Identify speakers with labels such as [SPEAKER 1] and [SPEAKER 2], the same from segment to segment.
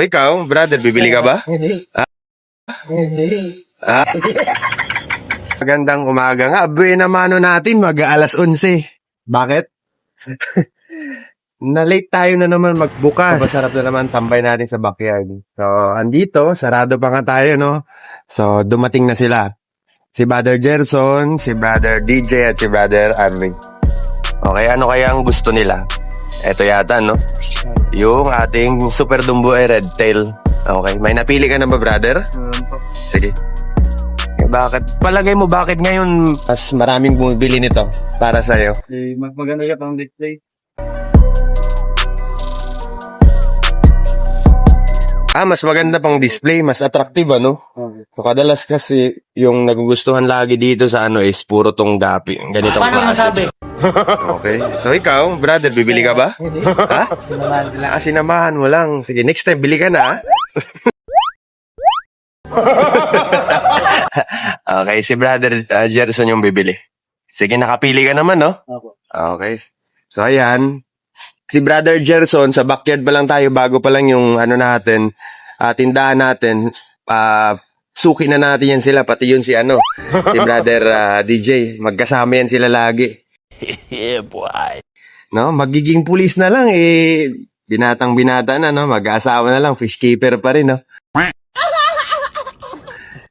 [SPEAKER 1] Ikaw, brother, bibili ka ba?
[SPEAKER 2] Hindi. Hindi.
[SPEAKER 1] Magandang umaga nga. Buena mano natin, mag-aalas 11. Bakit? Na-late tayo na naman magbukas. Masarap na naman tambay natin sa backyard. So, andito, sarado pa nga tayo, no? So, dumating na sila. Si Brother Gerson, si Brother DJ, at si Brother Arvin. Okay, ano kaya ang gusto nila? Ito yata, no? Yung ating Super Dumbo Red Tail. Okay, may napili ka na ba, brother? Sige. Bakit? Palagay mo, bakit ngayon mas maraming bumibili nito para sa'yo?
[SPEAKER 2] Maganda ka pang display.
[SPEAKER 1] Mas maganda pang display, mas attractive, ano? So, kadalas kasi yung nagugustuhan lagi dito sa ano is puro tong gapi. Ganitong
[SPEAKER 2] Paano
[SPEAKER 1] klase.
[SPEAKER 2] masabi?
[SPEAKER 1] Okay. So, ikaw, brother, bibili ka ba?
[SPEAKER 2] Hindi.
[SPEAKER 1] Ha? Sinamahan mo lang. Sige, next time, bili ka na, ha? Okay, si Brother Gerson yung bibili. Sige, nakapili ka naman, no?
[SPEAKER 2] Opo.
[SPEAKER 1] Okay. So, ayan. Si Brother Gerson, sa backyard pa lang tayo, bago pa lang yung ano natin, tindahan natin, suki na natin yan sila, pati yun si ano, si Brother DJ. Magkasama yan sila lagi.
[SPEAKER 3] Yeah, boy.
[SPEAKER 1] No, magiging pulis na lang, binatang binata na, no? Mag-aasawa na lang, fish keeper pa rin, no?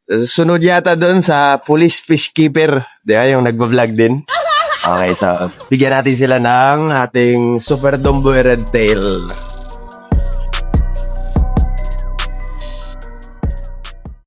[SPEAKER 1] Sunod yata doon sa police fish keeper. Di ba, yung nagbablog din? Okay, so, bigyan natin sila ng ating Super Dumbo Red Tail.